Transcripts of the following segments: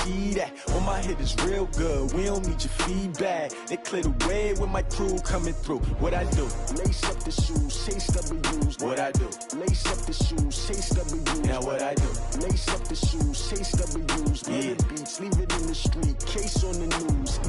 see that? When my hit is real good, we don't need your feedback. They clear the way with my crew coming through. What I do? Lace up the shoes, chase W's. What I do? Lace up the shoes, chase W's. Now what I do? Lace up the shoes, chase W's. Yeah. Beats, leave it in the street, case on the news.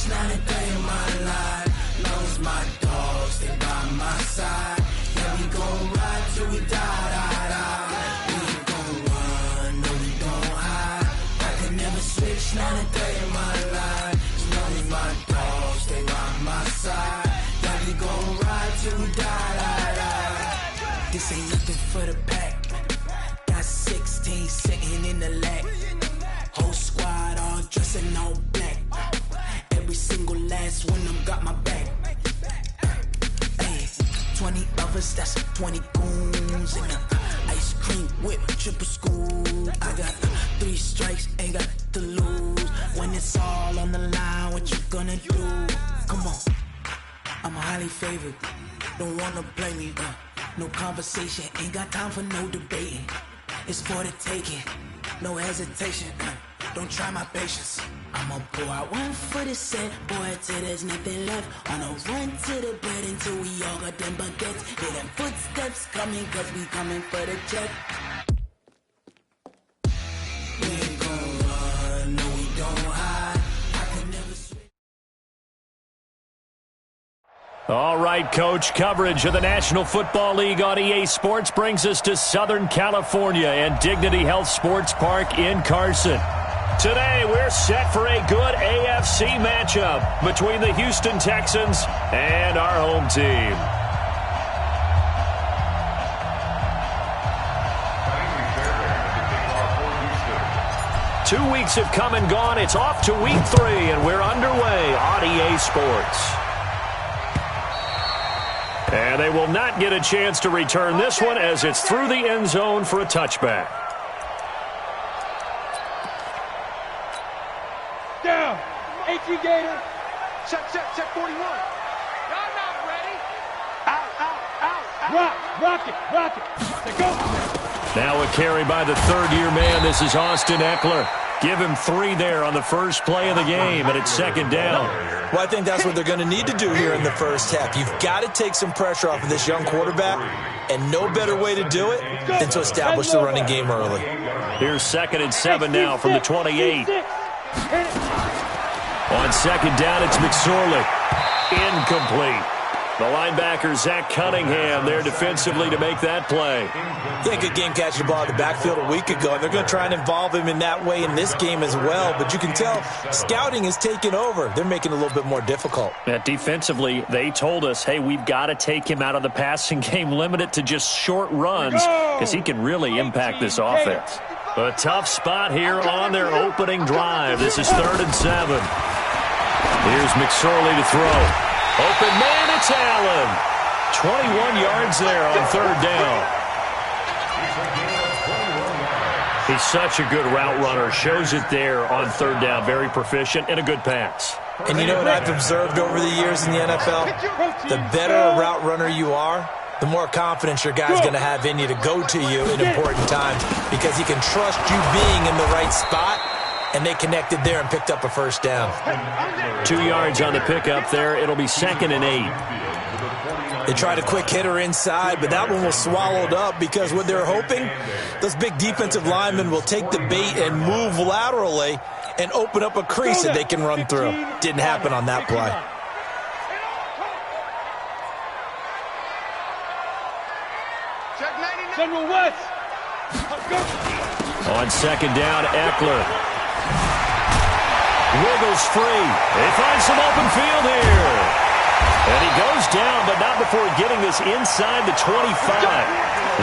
Not a day in my life, long as my dogs stay by my side. Yeah, we gon' ride till we die, die, die. We ain't gon' run, no we don't hide. I can never switch, not a day in my life, as long as my dogs stay by my side. Yeah, we gon' ride till we die, die, die. This ain't nothing for the pack. Got 16 sitting in the lap. Whole squad all dressing all black. Every single last one of them got my back. Hey, 20 of us, that's 20 goons. And ice cream whip, triple scoop. I got 3 strikes, ain't got to lose. When it's all on the line, what you gonna do? Come on, I'm highly favored. Don't wanna play me, no conversation. Ain't got time for no debating. It's for the taking, no hesitation. Don't try my patience. I'ma pour out one for the set, boy, till there's nothing left. On a run to the bread until we all got them baguettes. Hear them footsteps coming, cause we coming for the check. We ain't gon' run, no we don't hide. I can never switch. All right, Coach, coverage of the National Football League on EA Sports brings us to Southern California and Dignity Health Sports Park in Carson. Today, we're set for a good AFC matchup between the Houston Texans and our home team. Two weeks have come and gone. It's off to week 3, and we're underway on EA Sports. And they will not get a chance to return this one as it's through the end zone for a touchback. Down. 18 Gator. Check 41. Y'all not ready. Out. Rock it. Go. Now a carry by the third-year man. This is Austin Eckler. Give him 3 there on the first play of the game, and it's second down. Well, I think that's what they're going to need to do here in the first half. You've got to take some pressure off of this young quarterback, and no better way to do it than to establish the running game early. Here's 2nd and 7 now from the 28. On second down, it's McSorley. Incomplete. The linebacker, Zach Cunningham, there defensively to make that play. Yeah, good game catching the ball in the backfield a week ago, and they're going to try and involve him in that way in this game as well. But you can tell scouting is taking over. They're making it a little bit more difficult. Defensively, they told us, hey, we've got to take him out of the passing game, limit it to just short runs, because he can really impact this offense. A tough spot here on their opening drive. This is 3rd and 7. Here's McSorley to throw. Open man, it's Allen. 21 yards there on 3rd down. He's such a good route runner. Shows it there on 3rd down. Very proficient and a good pass. And you know what I've observed over the years in the NFL? The better a route runner you are, the more confidence your guy's going to have in you to go to you in important times because he can trust you being in the right spot. And they connected there and picked up a first down. 2 yards on the pickup there. It'll be 2nd and 8. They tried a quick hitter inside, but that one was swallowed up because what they're hoping, those big defensive linemen will take the bait and move laterally and open up a crease that they can run through. Didn't happen on that play. General West. On second down, Eckler. Wiggles free. They find some open field here. And he goes down, but not before getting this inside the 25.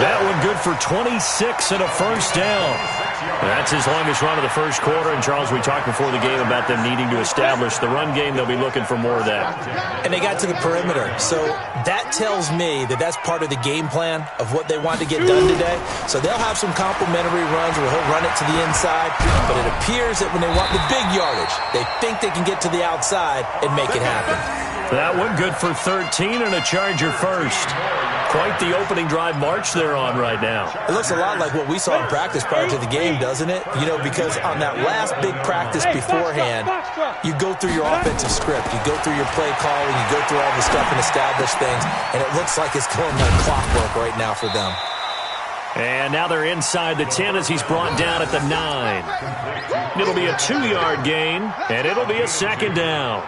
That one good for 26 and a first down. That's his longest run of the first quarter. And, Charles, we talked before the game about them needing to establish the run game. They'll be looking for more of that. And they got to the perimeter. So that tells me that that's part of the game plan of what they want to get done today. So they'll have some complimentary runs where he'll run it to the inside. But it appears that when they want the big yardage, they think they can get to the outside and make it happen. That one good for 13 and a Charger first. Quite the opening drive march they're on right now. It looks a lot like what we saw in practice prior to the game, doesn't it? You know, because on that last big practice beforehand, you go through your offensive script. You go through your play calling. You go through all the stuff and establish things. And it looks like it's going like clockwork right now for them. And now they're inside the 10 as he's brought down at the 9. It'll be a 2-yard gain, and it'll be a second down.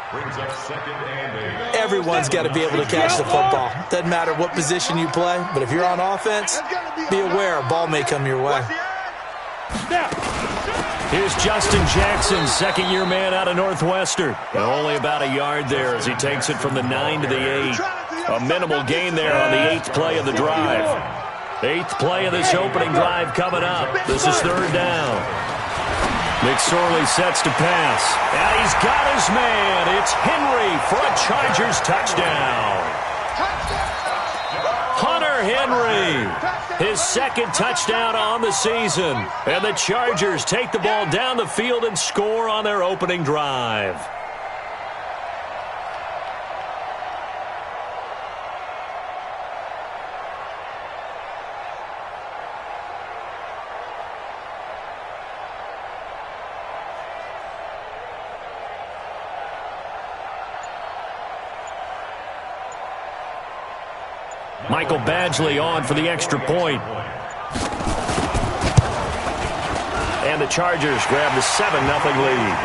Everyone's got to be able to catch the football. Doesn't matter what position you play, but if you're on offense, be aware a ball may come your way. Here's Justin Jackson, second-year man out of Northwestern. And only about a yard there as he takes it from the 9 to the 8. A minimal gain there on the 8th play of the drive. 8th play of this opening drive coming up. This is third down. McSorley sets to pass. And he's got his man. It's Henry for a Chargers touchdown. Hunter Henry, his second touchdown on the season. And the Chargers take the ball down the field and score on their opening drive. Michael Badgley on for the extra point. And the Chargers grab the 7-0 lead.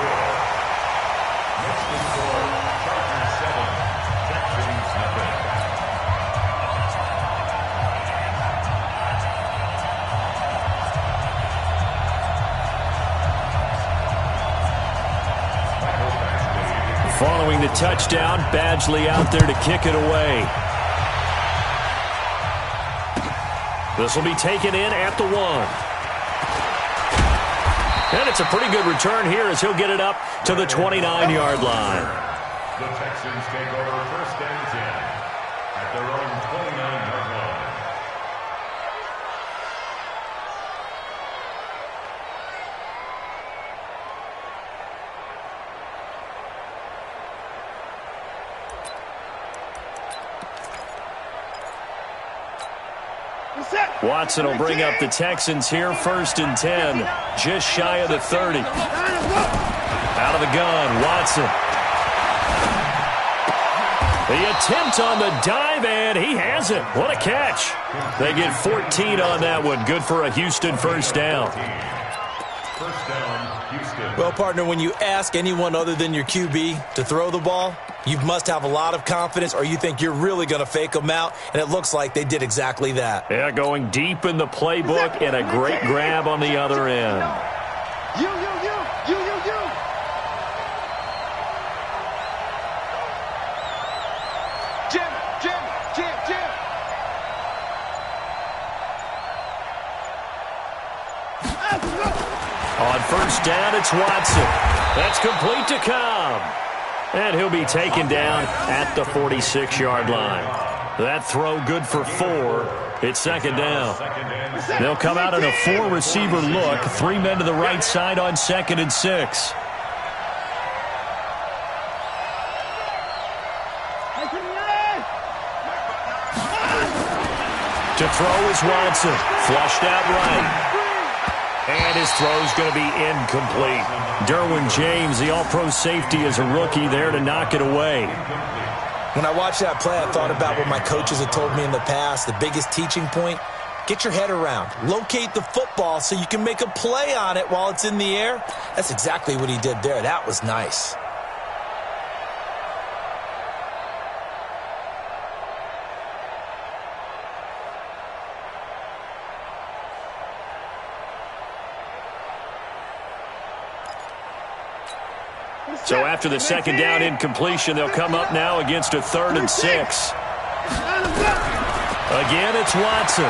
Following the touchdown, Badgley out there to kick it away. This will be taken in at the 1. And it's a pretty good return here as he'll get it up to the 29-yard line. The Texans take over first and 10 at their own 29-yard line. Watson will bring up the Texans here, first and 10, just shy of the 30. Out of the gun, Watson. The attempt on the dive, and he has it. What a catch. They get 14 on that one. Good for a Houston first down. First down, Houston. Well, partner, when you ask anyone other than your QB to throw the ball, you must have a lot of confidence or you think you're really going to fake them out, and it looks like they did exactly that. Yeah, going deep in the playbook and a great grab on the other end. You. Jim. On first down, it's Watson. That's complete to Cobb. And he'll be taken down at the 46-yard line. That throw good for 4. It's second down. They'll come out in a 4-receiver look. 3 men to the right side on 2nd and 6. To throw is Watson. Flushed out right. And his throw's going to be incomplete. Derwin James, the all-pro safety, is a rookie there to knock it away. When I watched that play, I thought about what my coaches had told me in the past. The biggest teaching point, get your head around. Locate the football so you can make a play on it while it's in the air. That's exactly what he did there. That was nice. So after the second down incompletion, they'll come up now against a 3rd and 6. Again, it's Watson.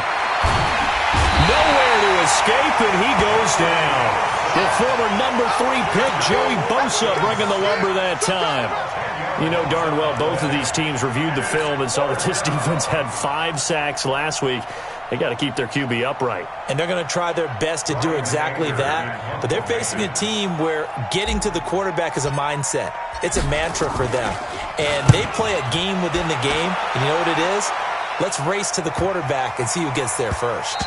Nowhere to escape, and he goes down. The former number 3 pick, Joey Bosa, bringing the lumber that time. You know darn well both of these teams reviewed the film and saw that this defense had 5 sacks last week. They got to keep their QB upright. And they're going to try their best to do exactly that. But they're facing a team where getting to the quarterback is a mindset. It's a mantra for them. And they play a game within the game. And you know what it is? Let's race to the quarterback and see who gets there first.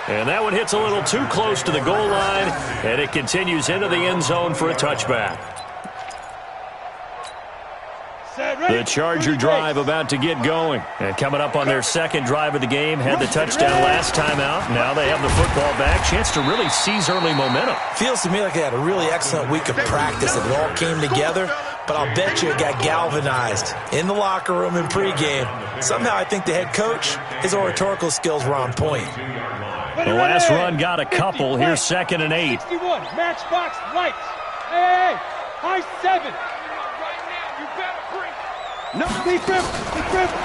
And that one hits a little too close to the goal line, and it continues into the end zone for a touchback. The Charger drive about to get going. And coming up on their second drive of the game, had the touchdown last time out. Now they have the football back. Chance to really seize early momentum. Feels to me like they had a really excellent week of practice. It all came together. But I'll bet you it got galvanized in the locker room in pregame. Somehow I think the head coach, his oratorical skills were on point. The last run got a couple. Here's 2nd and 8. 61, matchbox lights. Hey, high 7.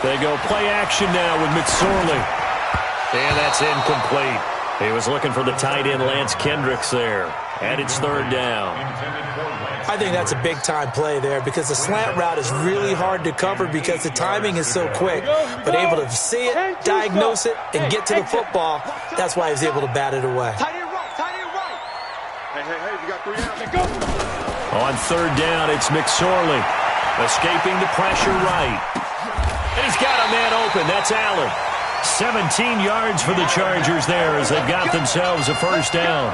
They go play action now with McSorley. And that's incomplete. He was looking for the tight end Lance Kendricks there. And it's 3rd down. I think that's a big-time play there because the slant route is really hard to cover because the timing is so quick. But able to see it, diagnose it, and get to the football, that's why he was able to bat it away. Tight end right. Hey, we got 3 out. On 3rd down, it's McSorley. Escaping the pressure right. And he's got a man open. That's Allen. 17 yards for the Chargers there as they've got themselves a 1st down.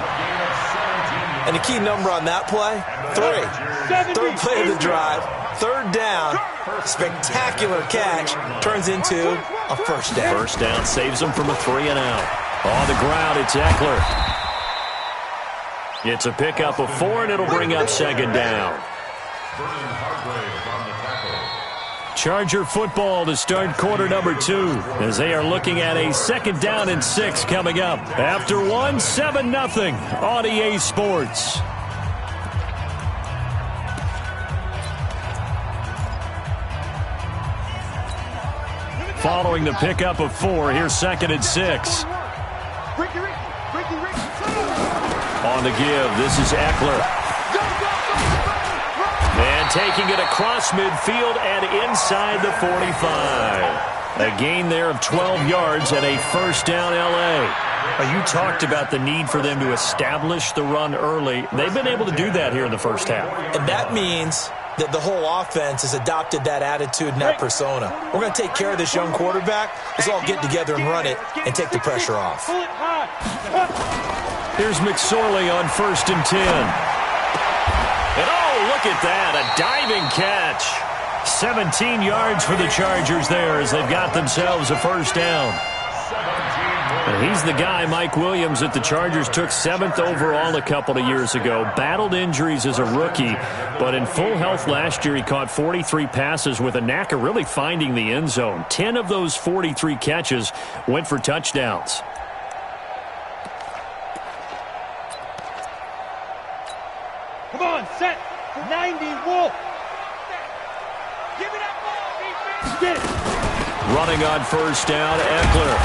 And the key number on that play, 3. 3rd play of the drive, 3rd down, spectacular catch, turns into a 1st down. 1st down saves them from a 3 and out. On the ground, it's Eckler. It's a pickup of 4, and it'll bring up 2nd down. Charger football to start quarter number 2 as they are looking at a 2nd down and 6 coming up. After 7-0 on EA Sports. Following the pickup of 4, here's 2nd and 6. On the give, this is Eckler. And taking it across midfield and inside the 45. A gain there of 12 yards and a 1st down L.A. You talked about the need for them to establish the run early. They've been able to do that here in the first half. And that means that the whole offense has adopted that attitude and that persona. We're going to take care of this young quarterback. Let's all get together and run it and take the pressure off. Here's McSorley on 1st and 10. And oh, look at that, a diving catch. 17 yards for the Chargers there as they've got themselves a 1st down. And he's the guy, Mike Williams, that the Chargers took 7th overall a couple of years ago. Battled injuries as a rookie, but in full health last year, he caught 43 passes with a knack of really finding the end zone. 10 of those 43 catches went for touchdowns. Come on, set. 90, Wolf. Give me that ball, defense. Get it. Running on 1st down, Eckler.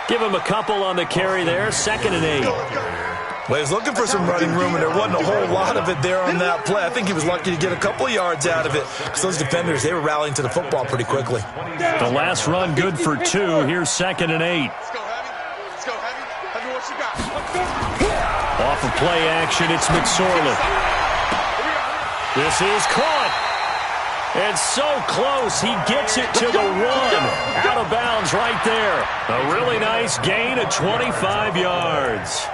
Give him a couple on the carry there. 2nd and 8. Well, he was looking for some running room, and there wasn't a whole lot of it there on that play. I think he was lucky to get a couple yards out of it because those defenders, they were rallying to the football pretty quickly. The last run good for 2. Here's 2nd and 8. Let's go, Heavy, what you got? Off of play action, it's McSorley. This is caught. And so close, he gets it to the 1. Out of bounds right there. A really nice gain of 25 yards.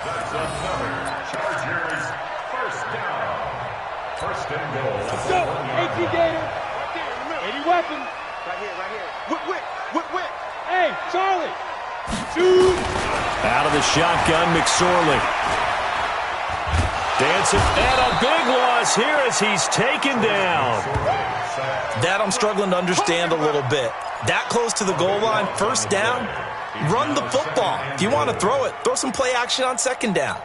That's another Chargers 1st down. 1st and goal. Let's go, AT Gator. Any weapon. Right here. Whip. Hey, Charlie. Shoot. Out of the shotgun, McSorley. Dancing, and a big loss here as he's taken down. That I'm struggling to understand a little bit. That close to the goal line, 1st down, run the football. If you want to throw it, throw some play action on 2nd down.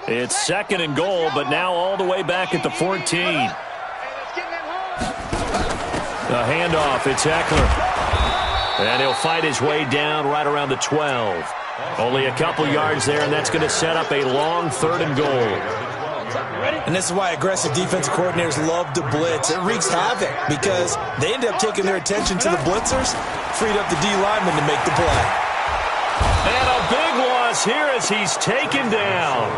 It's 2nd and goal, but now all the way back at the 14. The handoff, it's Eckler. And he'll fight his way down right around the 12. Only a couple yards there, and that's going to set up a long 3rd and goal. And this is why aggressive defensive coordinators love to blitz. It wreaks havoc because they end up taking their attention to the blitzers, freed up the D lineman to make the play. And a big loss here as he's taken down.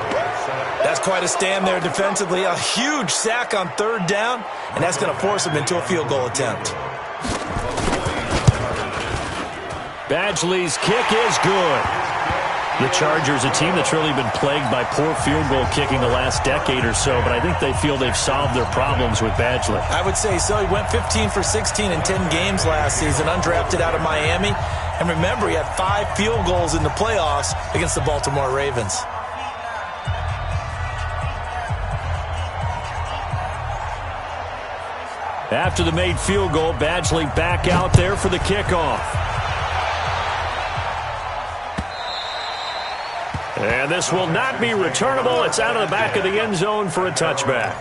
That's quite a stand there defensively. A huge sack on 3rd down, and that's going to force him into a field goal attempt. Badgley's kick is good. The Chargers, a team that's really been plagued by poor field goal kicking the last decade or so, but I think they feel they've solved their problems with Badgley. I would say so. He went 15 for 16 in 10 games last season, undrafted out of Miami. And remember, he had 5 field goals in the playoffs against the Baltimore Ravens. After the made field goal, Badgley back out there for the kickoff. And this will not be returnable. It's out of the back of the end zone for a touchback.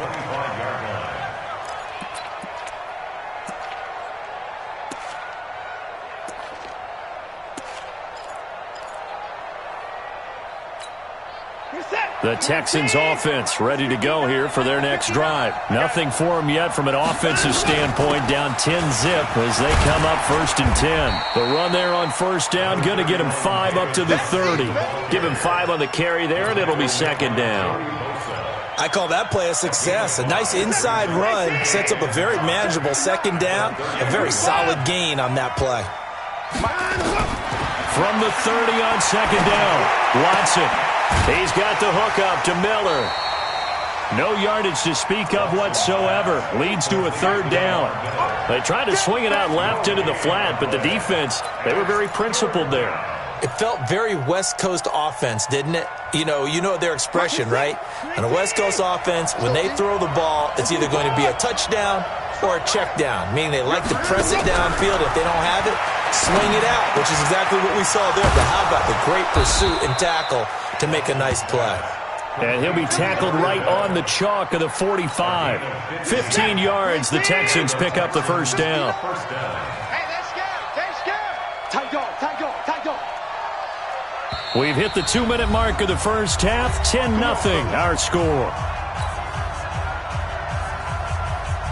The Texans offense ready to go here for their next drive. Nothing for them yet from an offensive standpoint, down 10-zip as they come up 1st and 10. The run there on 1st down, going to get him 5 up to the 30. Give him 5 on the carry there, and it'll be 2nd down. I call that play a success. A nice inside run sets up a very manageable 2nd down, a very solid gain on that play. From the 30 on 2nd down, Watson. He's got the hook up to Miller. No yardage to speak of whatsoever. Leads to a 3rd down. They tried to swing it out left into the flat, but the defense, they were very principled there. It felt very West Coast offense, didn't it? You know their expression, right? On a West Coast offense, when they throw the ball, it's either going to be a touchdown or a check down, meaning they like to press it downfield. If they don't have it, swing it out, which is exactly what we saw there. But how about the great pursuit and tackle to make a nice play? And he'll be tackled right on the chalk of the 45. 15 yards, the Texans pick up the 1st down. Hey, let's go. Tight go. We've hit the 2-minute mark of the 1st half. 10-0 our score.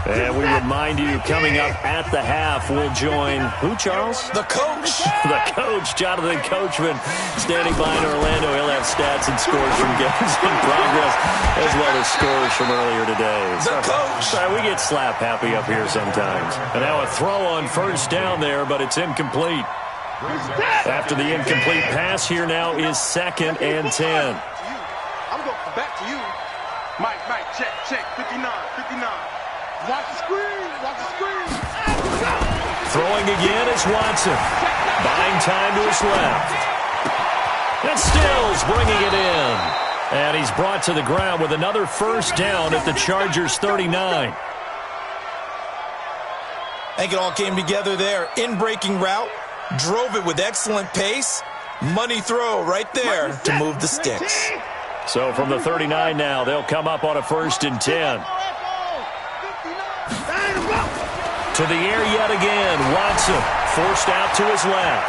And we remind you, coming up at the half, we'll join who, Charles? The coach. The coach, Jonathan Coachman, standing by in Orlando. He'll have stats and scores from games in progress, as well as scores from earlier today. The coach. Sorry, we get slap happy up here sometimes. And now a throw on 1st down there, but it's incomplete. After the incomplete pass, here now is 2nd and 10. I'm going back to you. Mike, check, 59. Watch the screen. Throwing again is Watson. Buying time to his left. And Stills bringing it in. And he's brought to the ground with another 1st down at the Chargers 39. I think it all came together there. In-breaking route. Drove it with excellent pace. Money throw right there to move the sticks. So from the 39 now, they'll come up on a 1st and 10. To the air yet again. Watson forced out to his left.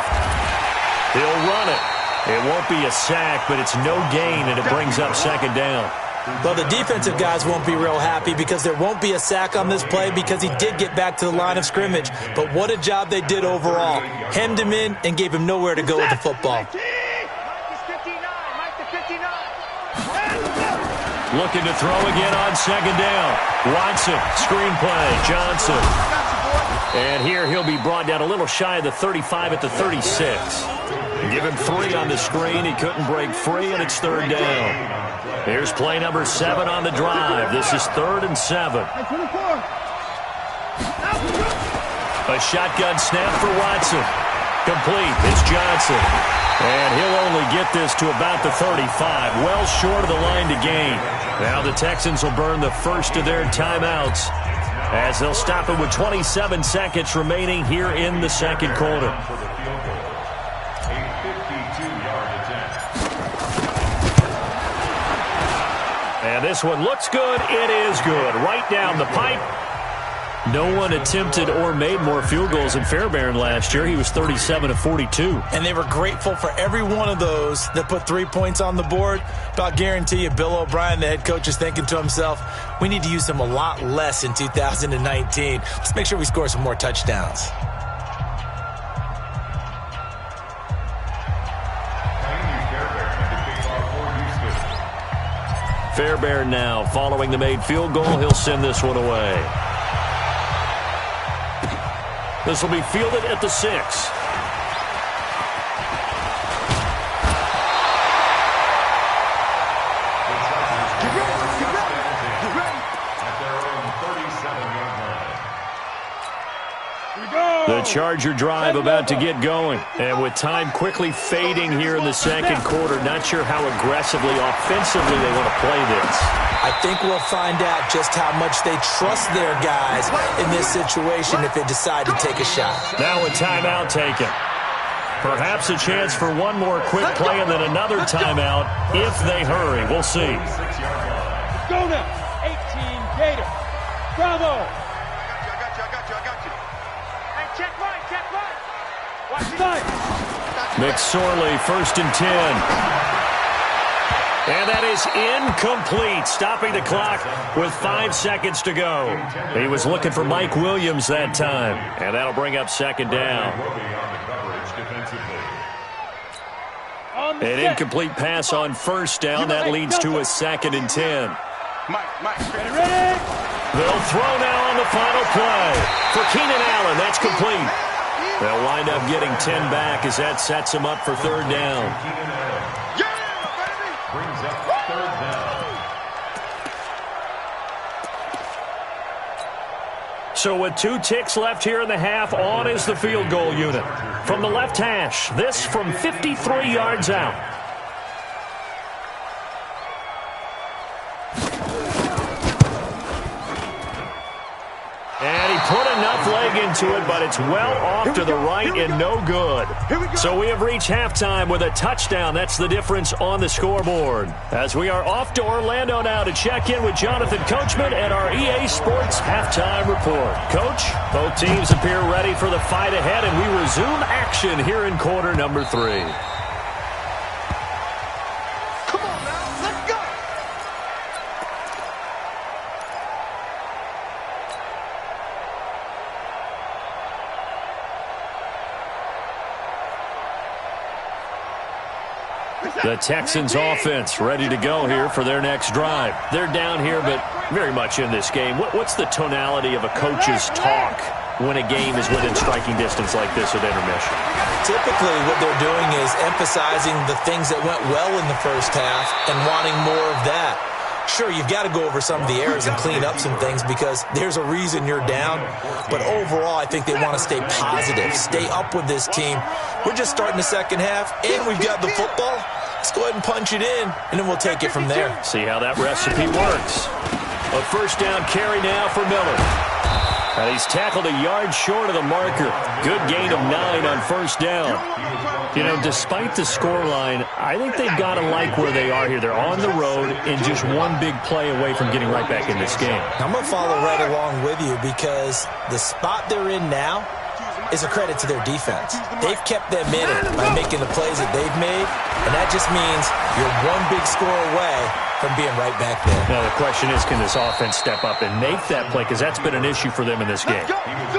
He'll run it. It won't be a sack, but it's no gain, and it brings up 2nd down. Well, the defensive guys won't be real happy because there won't be a sack on this play because he did get back to the line of scrimmage. But what a job they did overall. Hemmed him in and gave him nowhere to go with the football. Looking to throw again on 2nd down. Watson, screenplay, Johnson. And here he'll be brought down a little shy of the 35 at the 36. Give him 3 on the screen. He couldn't break free, and it's 3rd down. Here's play number 7 on the drive. This is 3rd and 7. A shotgun snap for Watson. Complete. It's Johnson. And he'll only get this to about the 35. Well short of the line to gain. Now the Texans will burn the first of their timeouts as they'll stop it with 27 seconds remaining here in the 2nd quarter. And this one looks good. It is good. Right down the pipe. No one attempted or made more field goals than Fairbairn last year. He was 37 of 42. And they were grateful for every one of those that put 3 points on the board. But I'll guarantee you, Bill O'Brien, the head coach, is thinking to himself, we need to use him a lot less in 2019. Let's make sure we score some more touchdowns. Fairbairn now following the made field goal. He'll send this one away. This will be fielded at the 6. The Charger drive about to get going. And with time quickly fading here in the second quarter, not sure how aggressively, offensively they want to play this. I think we'll find out just how much they trust their guys in this situation if they decide to take a shot. Now a timeout taken. Perhaps a chance for one more quick play and then another timeout if they hurry. We'll see. Let's go now. 18 Gator. Bravo. I got you. Hey, check right. Watch the side. McSorley, 1st and 10. And that is incomplete, stopping the clock with 5 seconds to go. He was looking for Mike Williams that time, and that'll bring up 2nd down. An incomplete pass on 1st down. That leads to a 2nd and 10. Mike, ready? They'll throw now on the final play. For Keenan Allen, that's complete. They'll wind up getting 10 back as that sets him up for 3rd down. Brings up 3rd down. So with 2 ticks left here in the half, on is the field goal unit. From the left hash, this from 53 yards out. And he put enough leg into it, but it's well off to the right and no good. So we have reached halftime with a touchdown. That's the difference on the scoreboard. As we are off to Orlando now to check in with Jonathan Coachman and our EA Sports halftime report. Coach, both teams appear ready for the fight ahead, and we resume action here in quarter number 3. The Texans offense ready to go here for their next drive. They're down here, but very much in this game. What's the tonality of a coach's talk when a game is within striking distance like this at intermission? Typically, what they're doing is emphasizing the things that went well in the first half and wanting more of that. Sure, you've got to go over some of the errors and clean up some things because there's a reason you're down. But overall, I think they want to stay positive, stay up with this team. We're just starting the second half, and we've got the football. Let's go ahead and punch it in, and then we'll take it from there. See how that recipe works. A 1st down carry now for Miller. And he's tackled a yard short of the marker. Good gain of 9 on 1st down. You know, despite the scoreline, I think they've got to like where they are here. They're on the road and just one big play away from getting right back in this game. I'm going to follow right along with you because the spot they're in now is a credit to their defense. They've kept them in it by making the plays that they've made, and that just means you're one big score away from being right back there. Now the question is, can this offense step up and make that play? Because that's been an issue for them in this game.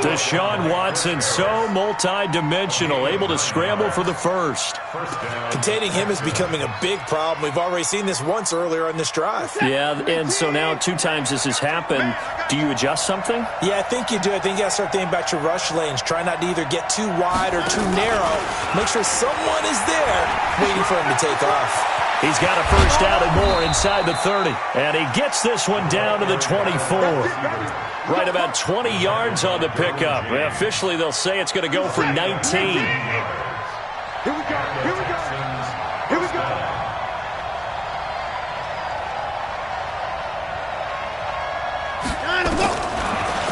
Deshaun Watson, so multi-dimensional, able to scramble for the 1st. Containing him is becoming a big problem. We've already seen this once earlier on this drive. Yeah, and so now 2 times this has happened. Do you adjust something? Yeah, I think you do. I think you got to start thinking about your rush lanes. Try not to either get too wide or too narrow. Make sure someone is there waiting for him to take off. He's got a 1st down and more inside the 30. And he gets this one down to the 24. Right about 20 yards on the pickup. Officially, they'll say it's going to go for 19. Here we go.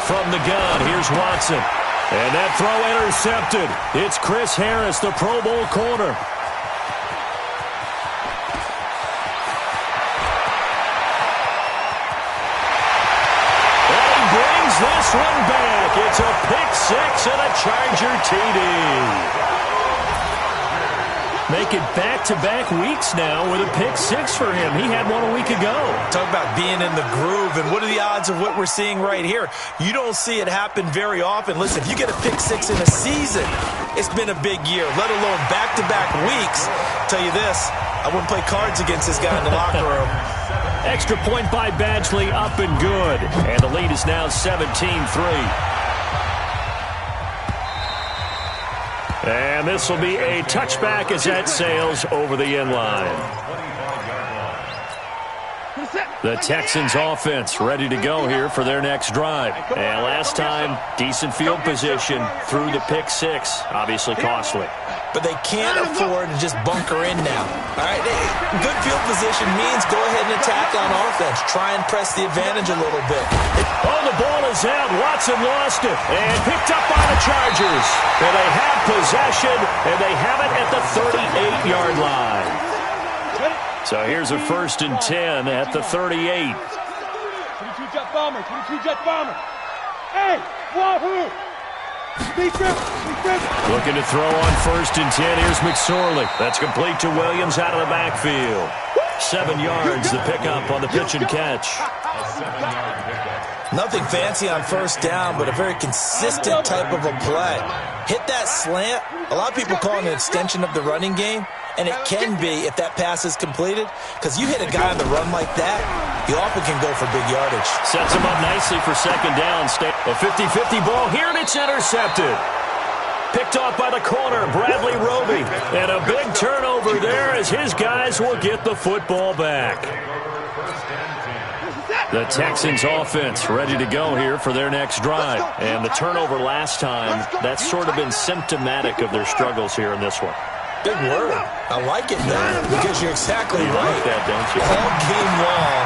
From the gun, here's Watson. And that throw intercepted. It's Chris Harris, the Pro Bowl corner. It's a pick six and a Charger TD. Make it back-to-back weeks now with a pick six for him. He had one a week ago. Talk about being in the groove, and what are the odds of what we're seeing right here? You don't see it happen very often. Listen, if you get a pick six in a season, it's been a big year, let alone back-to-back weeks. I'll tell you this, I wouldn't play cards against this guy in the locker room. Extra point by Badgley, up and good. And the lead is now 17-3. And this will be a touchback as that sails over the end line. The Texans offense ready to go here for their next drive. And last time, decent field position through the pick six. Obviously costly. But they can't afford to just bunker in now. All right, good field position means go ahead and attack on offense. Try and press the advantage a little bit. Oh, the ball is out. Watson lost it and picked up by the Chargers. And they have possession, and they have it at the 38-yard line. So here's a 1st and 10 at the 38. 22-jet bomber, 22-jet bomber. Hey, wahoo! Looking to throw on 1st and 10. Here's McSorley. That's complete to Williams out of the backfield. 7 yards, the pickup on the pitch and catch. Nothing fancy on 1st down, but a very consistent type of a play. Hit that slant. A lot of people call it an extension of the running game, and it can be if that pass is completed, because you hit a guy on the run like that, you often can go for big yardage. Sets him up nicely for 2nd down. A 50-50 ball here, and it's intercepted. Picked off by the corner, Bradley Roby. And a big turnover there as his guys will get the football back. The Texans offense ready to go here for their next drive. And the turnover last time, that's sort of been symptomatic of their struggles here in this one. Big word. I like it, though, because you're exactly you right. Like that, don't you? All game long,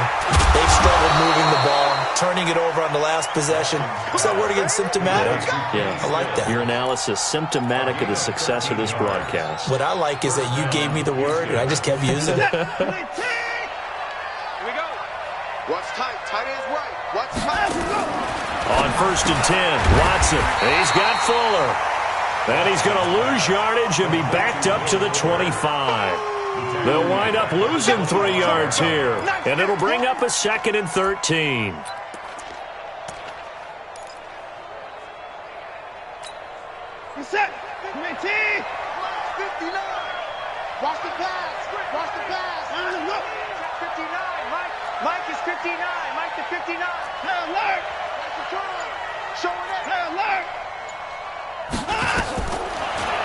they've struggled moving the ball, turning it over on the last possession. What's that word again? Symptomatic? Yeah. I like that. Your analysis, symptomatic of the success of this broadcast. What I like is that you gave me the word, and I just kept using it. Here we go. What's tight? Tight is right. What's tight? On 1st and 10, Watson. He's got Fuller. And he's going to lose yardage and be backed up to the 25. They'll wind up losing 3 yards here. And it'll bring up a 2nd and 13. Set. 59. Watch the pass. Watch the pass. 59. Mike is 59. Mike to 59. Hey, alert. Showing it. Hey, alert.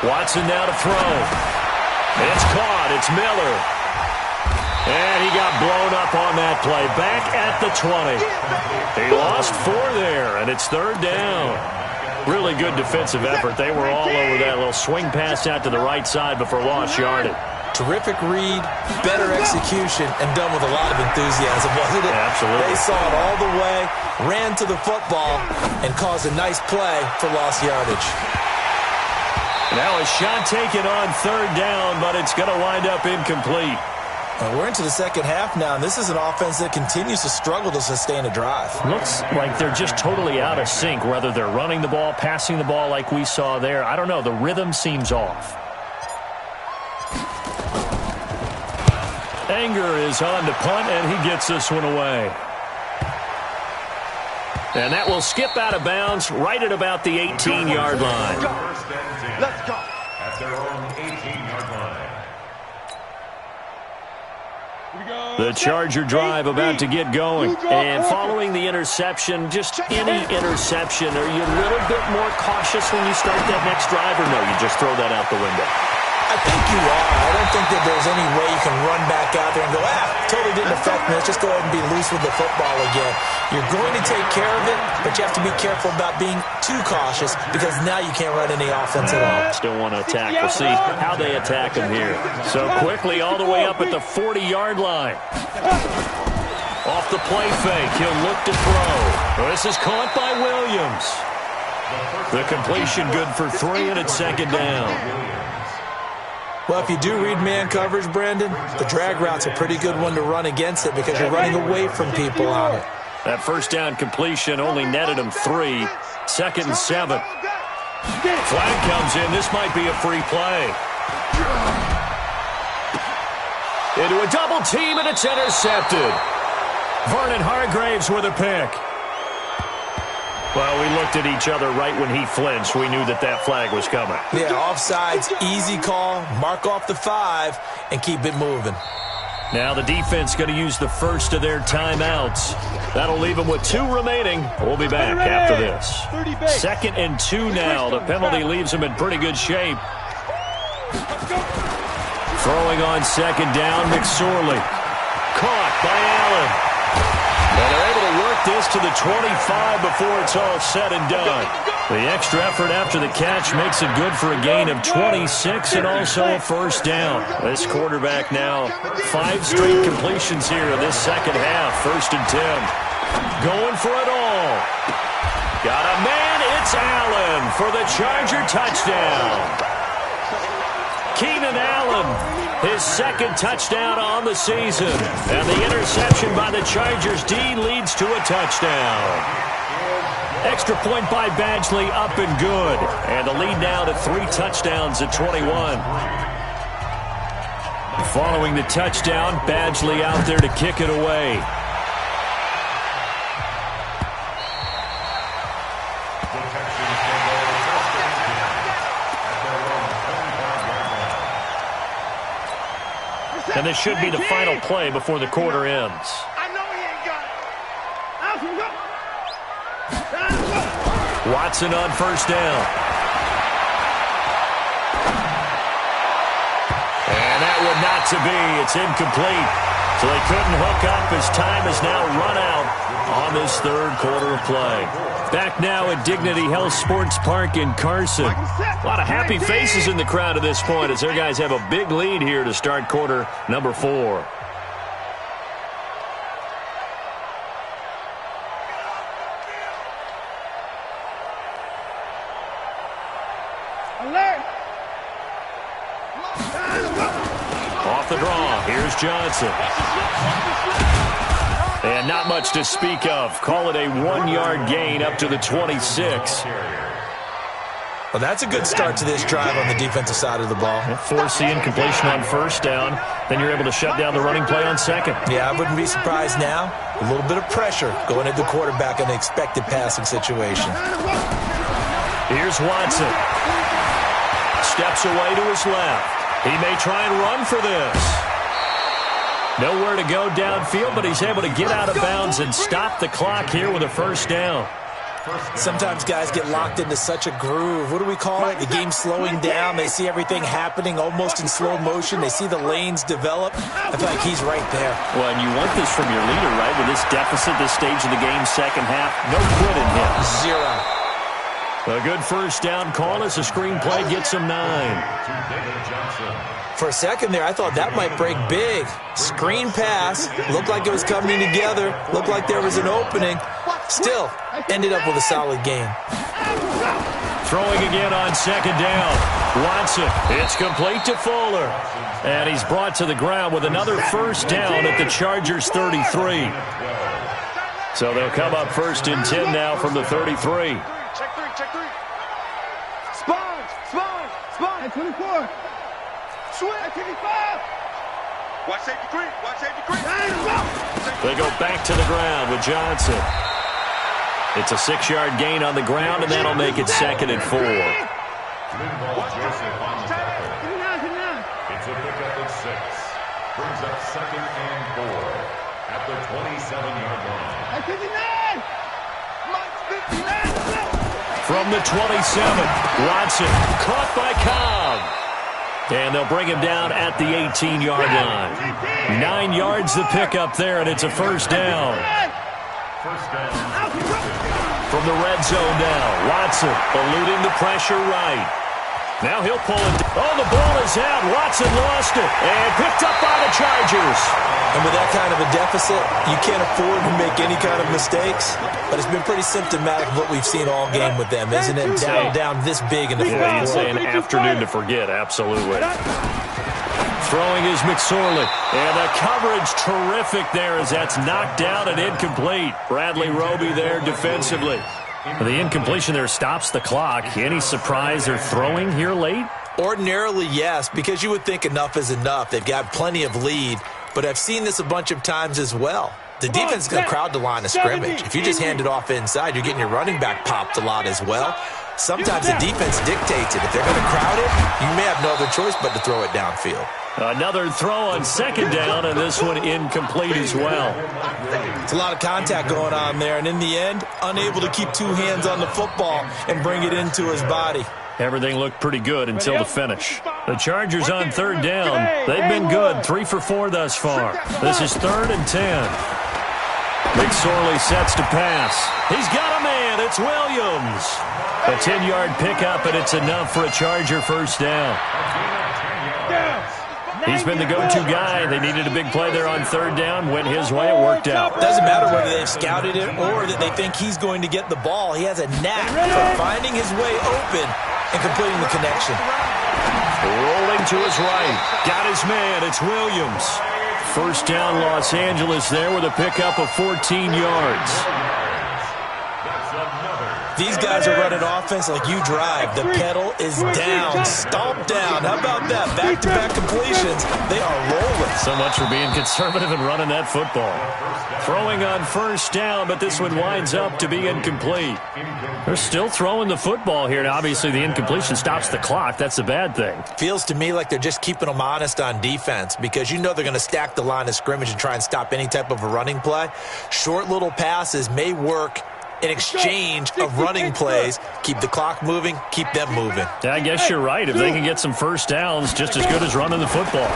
Watson now to throw. It's caught. It's Miller. And he got blown up on that play. Back at the 20. He lost 4 there, and it's 3rd down. Really good defensive effort. They were all over that little swing pass out to the right side before lost yardage. Terrific read, better execution, and done with a lot of enthusiasm, wasn't it? Absolutely. They saw it all the way, ran to the football, and caused a nice play for lost yardage. Now a shot taken on 3rd down, but it's going to wind up incomplete. We're into the second half now, and this is an offense that continues to struggle to sustain a drive. Looks like they're just totally out of sync, whether they're running the ball, passing the ball like we saw there. I don't know. The rhythm seems off. Anger is on to punt, and he gets this one away. And that will skip out of bounds right at about the 18-yard line. Let's go. At their own 18-yard line. The Charger drive about to get going. And following the interception, just any interception, are you a little bit more cautious when you start that next drive, or no, you just throw that out the window? I think you are. I don't think that there's any way you can run back out there and go, totally didn't affect me. Let's just go ahead and be loose with the football again. You're going to take care of it, but you have to be careful about being too cautious because now you can't run any offense at all. Still want to attack. We'll see how they attack him here. So quickly all the way up at the 40-yard line. Off the play fake, he'll look to throw. This is caught by Williams. The completion good for 3, and it's 2nd down. Well, if you do read man coverage, Brandon, the drag route's a pretty good one to run against it because you're running away from people on it. That 1st down completion only netted him 3. 2nd and 7. Flag comes in. This might be a free play. Into a double team, and it's intercepted. Vernon Hargraves with a pick. Well, we looked at each other right when he flinched. We knew that that flag was coming. Yeah, offsides, easy call. Mark off the 5 and keep it moving. Now the defense going to use the first of their timeouts. That'll leave them with 2 remaining. We'll be back after this. 2nd and 2 now. The penalty leaves them in pretty good shape. Throwing on 2nd down, McSorley. Caught by Allen. And they're able to work this to the 25 before it's all said and done. The extra effort after the catch makes it good for a gain of 26 and also a first down. This quarterback now 5 straight completions here in this second half. 1st and 10. Going for it all. Got a man. It's Allen for the Charger touchdown. Keenan Allen, his 2nd touchdown on the season. And the interception by the Chargers D leads to a touchdown. Extra point by Badgley, up and good. And the lead now to 3 touchdowns at 21. Following the touchdown, Badgley out there to kick it away. And this should be the final play before the quarter ends. I know he ain't got it. Watson on 1st down. And that would not to be. It's incomplete. So they couldn't hook up as time has now run out on this 3rd quarter of play. Back now at Dignity Health Sports Park in Carson. A lot of happy faces in the crowd at this point as their guys have a big lead here to start quarter number 4. Off the draw, here's Johnson. And not much to speak of. Call it a 1-yard gain up to the 26. Well, that's a good start to this drive on the defensive side of the ball. Forcing incompletion on 1st down. Then you're able to shut down the running play on 2nd. Yeah, I wouldn't be surprised now. A little bit of pressure going at the quarterback in an expected passing situation. Here's Watson. Steps away to his left. He may try and run for this. Nowhere to go downfield, but he's able to get out of bounds and stop the clock here with a 1st down. Sometimes guys get locked into such a groove. What do we call it? The game's slowing down. They see everything happening almost in slow motion. They see the lanes develop. I feel like he's right there. Well, and you want this from your leader, right? With this deficit, this stage of the game, 2nd half, no quit in him. 0. A good 1st down call as the screenplay gets him 9. For a second there, I thought that might break big. Screen pass. Looked like it was coming together. Looked like there was an opening. Still, ended up with a solid game. Throwing again on 2nd down. Watson, it's complete to Fuller. And he's brought to the ground with another 1st down at the Chargers' 33. So they'll come up 1st and 10 now from the 33. Check 3, check 3. Spawns. At 24. Swing. At 55. Watch safety creep. They go back to the ground with Johnson. It's a 6-yard gain on the ground, and that'll make it 2nd and 4. It's a pickup at 6. Brings up 2nd and 4 at the 27-yard line. At 59. From the 27, Watson caught by Cobb. And they'll bring him down at the 18-yard line. 9 yards the pickup there, and it's a 1st down. From the red zone now, Watson eluding the pressure right. Now he'll pull it. Oh, the ball is out. Watson lost it and picked up by the Chargers. And with that kind of a deficit, you can't afford to make any kind of mistakes. But it's been pretty symptomatic of what we've seen all game with them, isn't it? Down this big in the fourth quarter. You'd say an afternoon to forget, absolutely. Throwing is McSorley. And the coverage terrific there as that's knocked down and incomplete. Bradley Roby there defensively. The incompletion there stops the clock. Any surprise they're throwing here late? Ordinarily, yes, because you would think enough is enough. They've got plenty of lead, but I've seen this a bunch of times as well. The defense is going to crowd the line of scrimmage. If you just hand it off inside, you're getting your running back popped a lot as well. Sometimes the defense dictates it. If they're going to crowd it, you may have no other choice but to throw it downfield. Another throw on second down, and this one incomplete as well. It's a lot of contact going on there, and in the end, unable to keep two hands on the football and bring it into his body. Everything looked pretty good until the finish. The Chargers on third down. They've been good, 3 for 4 thus far. This is 3rd and 10. McSorley sets to pass. He's got a man. It's Williams. A 10-yard pickup, and it's enough for a Charger first down. He's been the go-to guy. They needed a big play there on third down. Went his way. It worked out. Doesn't matter whether they've scouted it or that they think he's going to get the ball. He has a knack for finding his way open and completing the connection. Rolling to his right. Got his man. It's Williams. First down, Los Angeles there with a pickup of 14 yards. These guys are running offense like you drive. The pedal is down, stomped down. How about that? Back-to-back completions. They are rolling. So much for being conservative and running that football. Throwing on first down, but this one winds up to be incomplete. They're still throwing the football here. Now, obviously, the incompletion stops the clock. That's a bad thing. Feels to me like they're just keeping them honest on defense because you know they're going to stack the line of scrimmage and try and stop any type of a running play. Short little passes may work in exchange of running plays. Keep the clock moving, keep them moving. Yeah, I guess you're right. If they can get some first downs, just as good as running the football.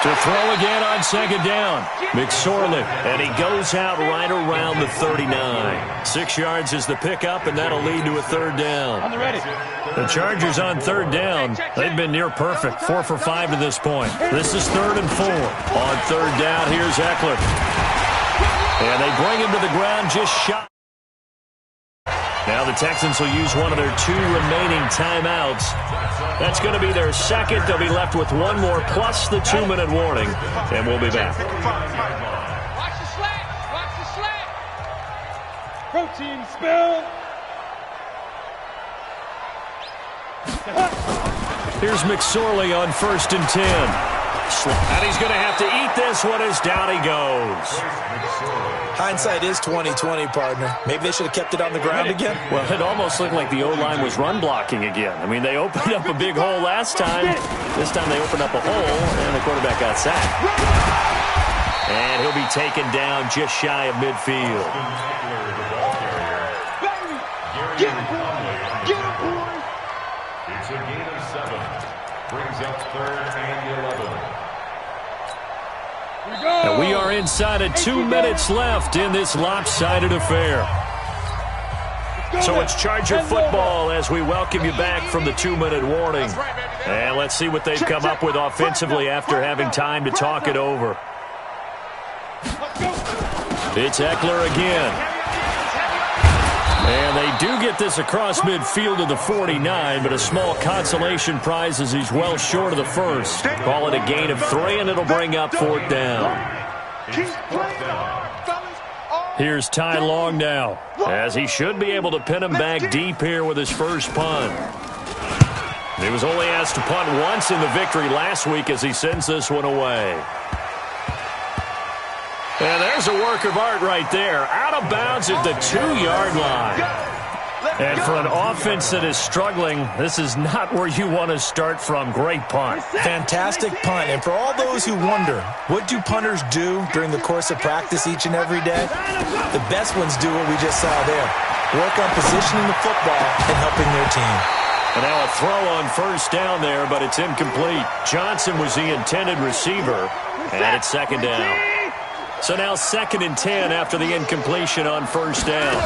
To throw again on second down. McSorley, and he goes out right around the 39. 6 yards is the pickup, and that'll lead to a third down. The Chargers on third down. They've been near perfect, 4 for 5 to this point. This is 3rd and 4. On third down, here's Eckler. And they bring him to the ground just shy. Now the Texans will use one of their 2 remaining timeouts. That's going to be their second. They'll be left with one more plus the 2-minute warning. And we'll be back. Watch the slant. Watch the slant. Protein spill. Here's McSorley on 1st and 10. And he's going to have to eat this one as down he goes. Hindsight is 20/20, partner. Maybe they should have kept it on the ground again. Well, it almost looked like the O-line was run blocking again. I mean, they opened up a big hole last time. This time they opened up a hole, and the quarterback got sacked. And he'll be taken down just shy of midfield. Get him, boy. Get him, boy. It's a gain of 7. Brings up 3rd and 11. And we are inside of 2 minutes left in this lopsided affair. So it's Charger football as we welcome you back from the 2-minute warning. And let's see what they've come up with offensively after having time to talk it over. It's Eckler again. And they do get this across midfield to the 49, but a small consolation prize as he's well short of the first. Call it a gain of 3, and it'll bring up 4th down. Here's Ty Long now, as he should be able to pin him back deep here with his first punt. He was only asked to punt once in the victory last week as he sends this one away. And there's a work of art right there. Out of bounds at the 2-yard line. And for an offense that is struggling, this is not where you want to start from. Great punt. Fantastic punt. And for all those who wonder, what do punters do during the course of practice each and every day? The best ones do what we just saw there. Work on positioning the football and helping their team. And now a throw on first down there, but it's incomplete. Johnson was the intended receiver, and it's second down. So now 2nd and 10 after the incompletion on first down.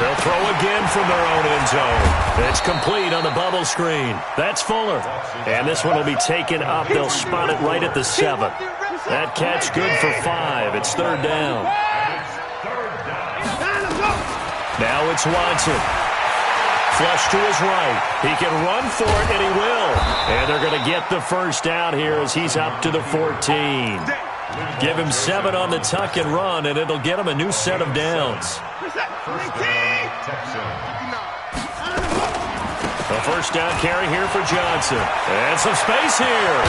They'll throw again from their own end zone. It's complete on the bubble screen. That's Fuller. And this one will be taken up. They'll spot it right at the 7. That catch good for 5. It's 3rd down. Now it's Watson. Flush to his right. He can run for it, and he will. And they're going to get the first down here as he's up to the 14. Give him 7 on the tuck and run, and it'll get him a new set of downs. First down, Texans. A first down carry here for Johnson. And some space here.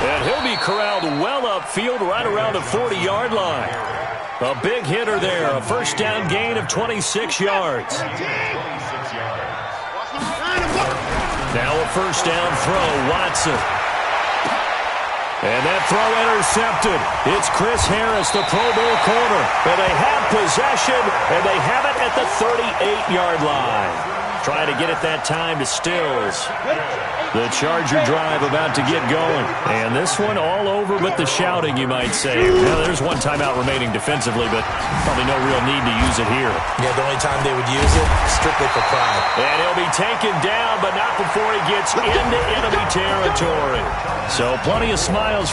And he'll be corralled well upfield right around the 40-yard line. A big hitter there. A first down gain of 26 yards. Now a first down throw, Watson. And that throw intercepted. It's Chris Harris, the Pro Bowl corner. And they have possession, and they have it at the 38-yard line. Trying to get it that time to Stills. The Charger drive about to get going. And this one all over but the shouting, you might say. Now, there's one timeout remaining defensively, but probably no real need to use it here. Yeah, the only time they would use it, strictly for pride. And he'll be taken down, but not before he gets into enemy territory. So plenty of smiles